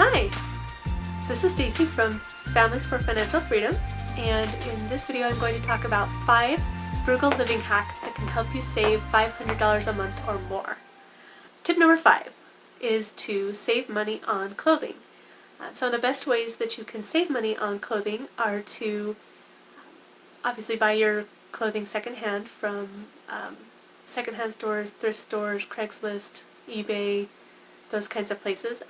Hi! This is Stacy from Families for Financial Freedom, and in this video I'm going to talk about 5 frugal living hacks that can help you save $500 a month or more. Tip number 5 is to save money on clothing. Some of the best ways that you can save money on clothing are to obviously buy your clothing secondhand from secondhand stores, thrift stores, Craigslist, eBay, those kinds of places.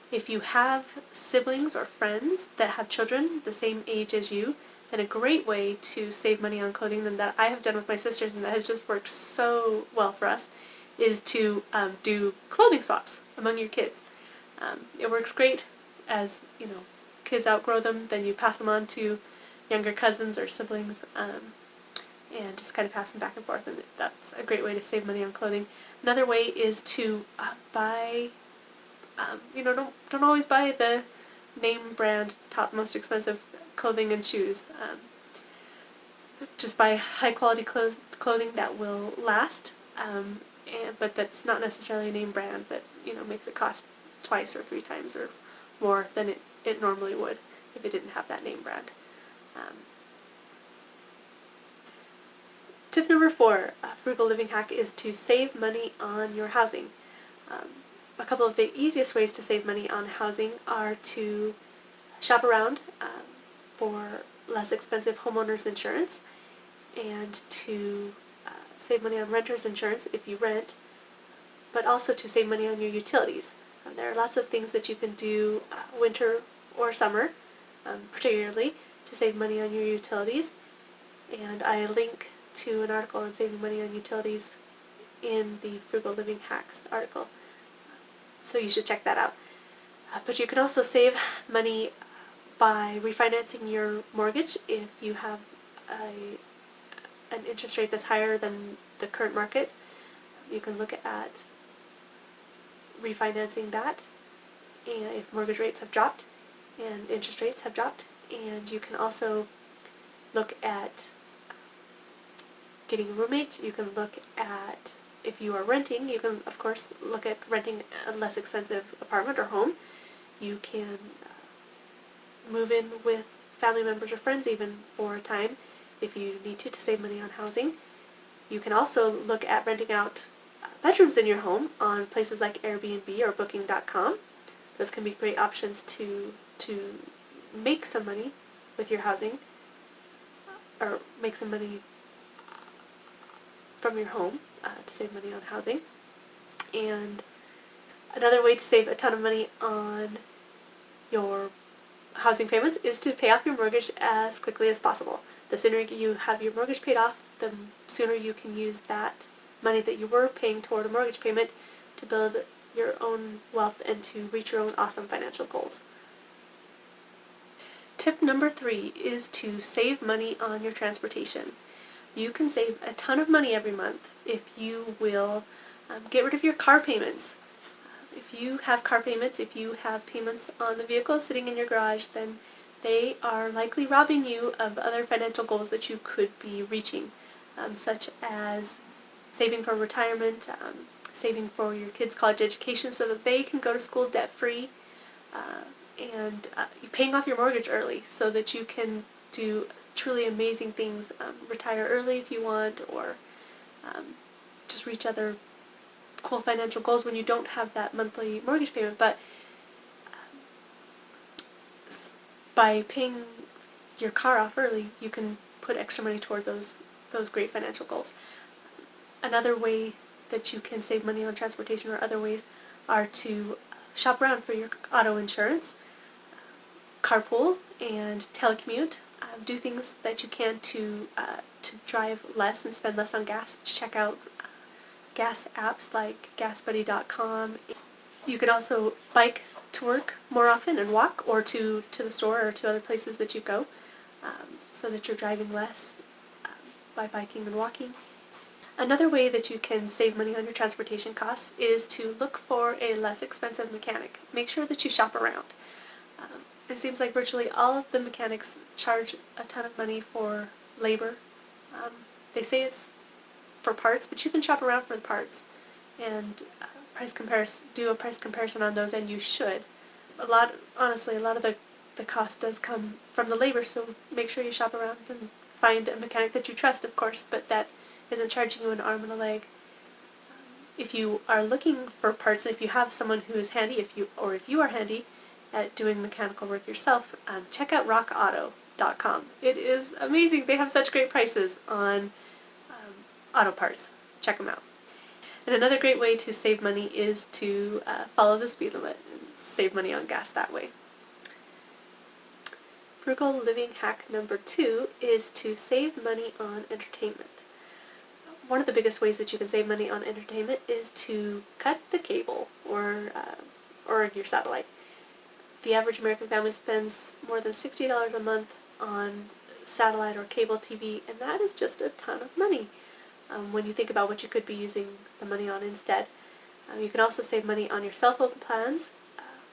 If you have siblings or friends that have children the same age as you, then a great way to save money on clothing, and that I have done with my sisters and that has just worked so well for us, is to do clothing swaps among your kids. It works great as, kids outgrow them, then you pass them on to younger cousins or siblings, and just kind of pass them back and forth, and that's a great way to save money on clothing. Another way is to buy, don't always buy the name brand, top most expensive clothing and shoes. Just buy high quality clothing that will last, but that's not necessarily a name brand that makes it cost twice or 3 times or more than it normally would if it didn't have that name brand. Tip number 4, frugal living hack, is to save money on your housing. A couple of the easiest ways to save money on housing are to shop around for less expensive homeowners insurance, and to save money on renter's insurance if you rent, but also to save money on your utilities. There are lots of things that you can do winter or summer, particularly, to save money on your utilities, and I link to an article on saving money on utilities in the Frugal Living Hacks article, so you should check that out. But you can also save money by refinancing your mortgage if you have an interest rate that's higher than the current market. You can look at refinancing that, and if mortgage rates have dropped and interest rates have dropped. And you can also look at getting a roommate. You can look at, if you are renting, you can of course look at renting a less expensive apartment or home. You can move in with family members or friends even for a time if you need to save money on housing. You can also look at renting out bedrooms in your home on places like Airbnb or Booking.com. Those can be great options to make some money with your housing, or make some money from your home to save money on housing. And another way to save a ton of money on your housing payments is to pay off your mortgage as quickly as possible. The sooner you have your mortgage paid off, the sooner you can use that money that you were paying toward a mortgage payment to build your own wealth and to reach your own awesome financial goals. Tip number 3 is to save money on your transportation. You can save a ton of money every month if you will get rid of your car payments. If you have car payments, if you have payments on the vehicle sitting in your garage, then they are likely robbing you of other financial goals that you could be reaching, such as saving for retirement, saving for your kids' college education so that they can go to school debt-free, and paying off your mortgage early so that you can do truly amazing things, retire early if you want, or just reach other cool financial goals when you don't have that monthly mortgage payment. But by paying your car off early, you can put extra money toward those great financial goals. Another way that you can save money on transportation, or other ways, are to shop around for your auto insurance, carpool and telecommute. Do things that you can to drive less and spend less on gas. Check out gas apps like gasbuddy.com. You could also bike to work more often and walk, or to the store or to other places that you go, so that you're driving less by biking and walking. Another way that you can save money on your transportation costs is to look for a less expensive mechanic. Make sure that you shop around. It seems like virtually all of the mechanics charge a ton of money for labor. They say it's for parts, but you can shop around for the parts and do a price comparison on those, and you should. honestly, a lot of the cost does come from the labor, so make sure you shop around and find a mechanic that you trust, of course, but that isn't charging you an arm and a leg. If you are looking for parts, and if you have someone who is handy, if you are handy at doing mechanical work yourself, check out rockauto.com. It is amazing. They have such great prices on auto parts. Check them out. And another great way to save money is to follow the speed limit and save money on gas that way. Frugal living hack number 2 is to save money on entertainment. One of the biggest ways that you can save money on entertainment is to cut the cable or your satellite. The average American family spends more than $60 a month on satellite or cable TV, and that is just a ton of money when you think about what you could be using the money on instead. You can also save money on your cell phone plans.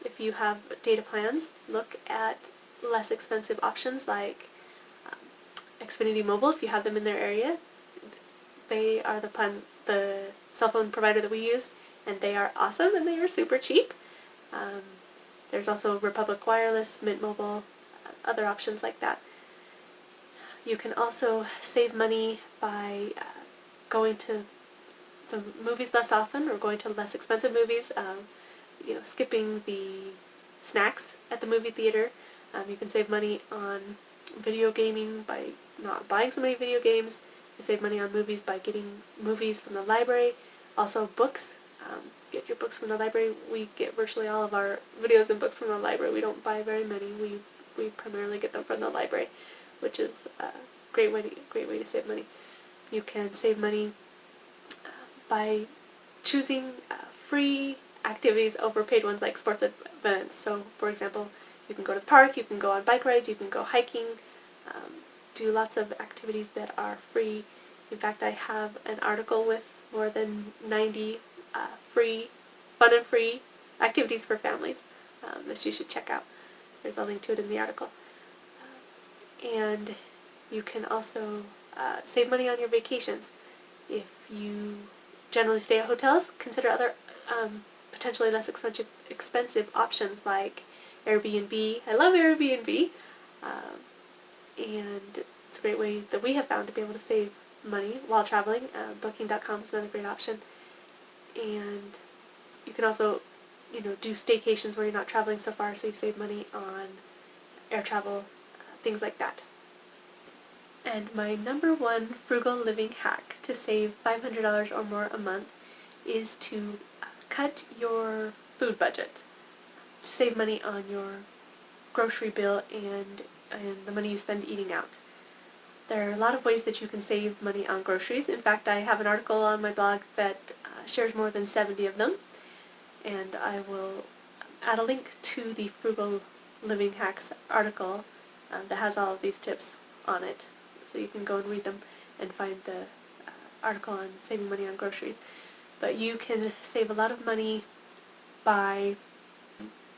If you have data plans, look at less expensive options like Xfinity Mobile if you have them in their area. They are the cell phone provider that we use, and they are awesome and they are super cheap. There's also Republic Wireless, Mint Mobile, other options like that. You can also save money by going to the movies less often or going to less expensive movies, skipping the snacks at the movie theater. You can save money on video gaming by not buying so many video games. You save money on movies by getting movies from the library. Also books. Get your books from the library. We get virtually all of our videos and books from the library. We don't buy very many. We primarily get them from the library, which is a great way to save money. You can save money by choosing free activities over paid ones like sports events. So, for example, you can go to the park, you can go on bike rides, you can go hiking, do lots of activities that are free. In fact, I have an article with more than 90 fun and free activities for families that you should check out. There's a link to it in the article. And you can also save money on your vacations. If you generally stay at hotels, consider other potentially less expensive options like Airbnb. I love Airbnb, and it's a great way that we have found to be able to save money while traveling. Booking.com is another great option. And you can also, do staycations where you're not traveling so far, so you save money on air travel, things like that. And my number one frugal living hack to save $500 or more a month is to cut your food budget, to save money on your grocery bill and the money you spend eating out. There are a lot of ways that you can save money on groceries. In fact, I have an article on my blog that shares more than 70 of them, and I will add a link to the Frugal Living Hacks article that has all of these tips on it, so you can go and read them and find the article on saving money on groceries. But you can save a lot of money by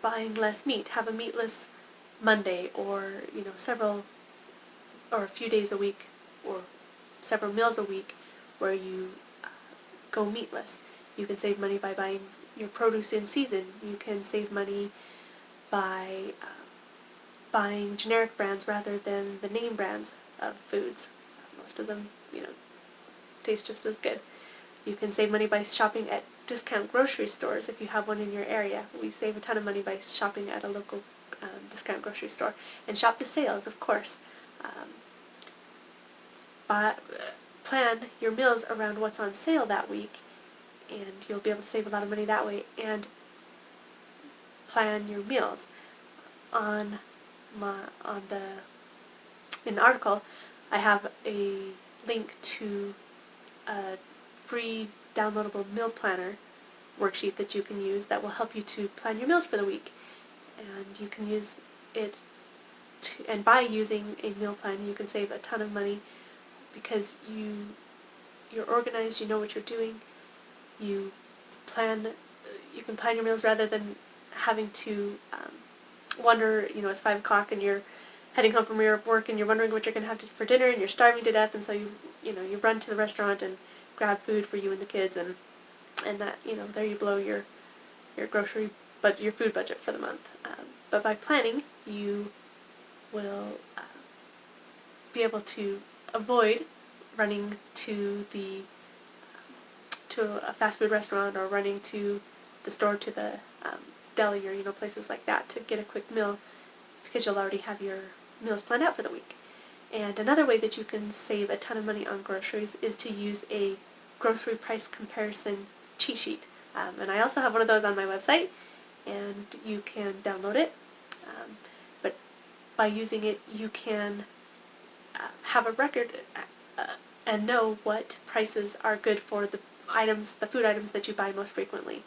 buying less meat. Have a meatless Monday, or a few days a week, or several meals a week where you go meatless. You can save money by buying your produce in season. You can save money by buying generic brands rather than the name brands of foods. Most of them, taste just as good. You can save money by shopping at discount grocery stores if you have one in your area. We save a ton of money by shopping at a local discount grocery store. And shop the sales, of course. Plan your meals around what's on sale that week, and you'll be able to save a lot of money that way. And plan your meals. In the article, I have a link to a free downloadable meal planner worksheet that you can use that will help you to plan your meals for the week. And you can use it and by using a meal plan, you can save a ton of money because you're organized, you know what you're doing. You can plan your meals rather than having to wonder, it's 5 o'clock and you're heading home from your work and you're wondering what you're going to have for dinner and you're starving to death, and so you run to the restaurant and grab food for you and the kids, and that, there you blow your grocery your food budget for the month. But by planning, you will be able to avoid running to a fast food restaurant or running to the store, to the deli, or places like that to get a quick meal, because you'll already have your meals planned out for the week. And another way that you can save a ton of money on groceries is to use a grocery price comparison cheat sheet. And I also have one of those on my website, and you can download it. But by using it, you can have a record and know what prices are good for the food items that you buy most frequently.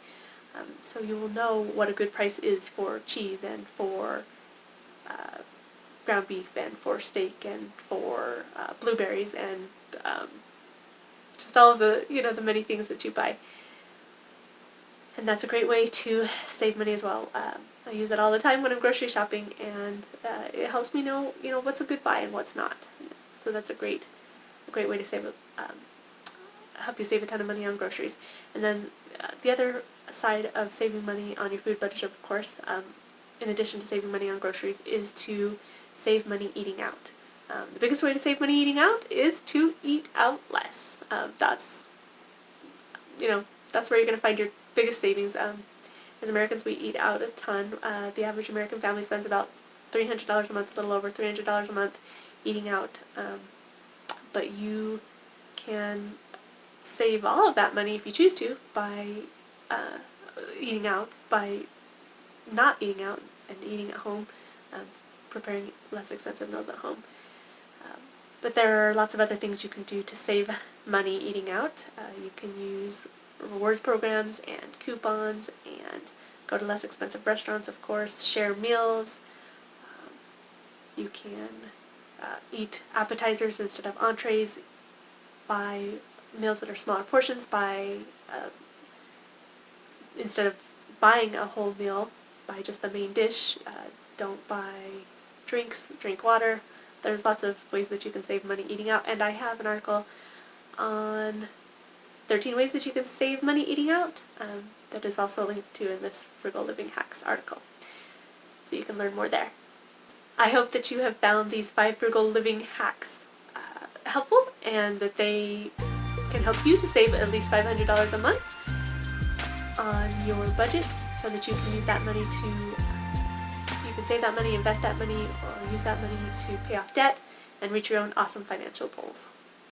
So you will know what a good price is for cheese, and for ground beef, and for steak, and for blueberries, and just all of the the many things that you buy. And that's a great way to save money as well. I use it all the time when I'm grocery shopping, and it helps me know what's a good buy and what's not. So that's a great way to save help you save a ton of money on groceries. And then the other side of saving money on your food budget, of course, in addition to saving money on groceries, is to save money eating out. The biggest way to save money eating out is to eat out less. That's where you're going to find your biggest savings. As Americans, we eat out a ton. The average American family spends about $300 a month, a little over $300 a month eating out. But you can save all of that money if you choose to by eating out, by not eating out and eating at home, preparing less expensive meals at home. But there are lots of other things you can do to save money eating out. You can use rewards programs and coupons, and go to less expensive restaurants, of course, share meals. You can eat appetizers instead of entrees, buy meals that are smaller portions, instead of buying a whole meal, buy just the main dish. Don't buy drinks, drink water. There's lots of ways that you can save money eating out, and I have an article on 13 ways that you can save money eating out that is also linked to in this Frugal Living Hacks article, so you can learn more there. I hope that you have found these 5 frugal living hacks helpful, and that they can help you to save at least $500 a month on your budget, so that you can use that money you can save that money, invest that money, or use that money to pay off debt and reach your own awesome financial goals.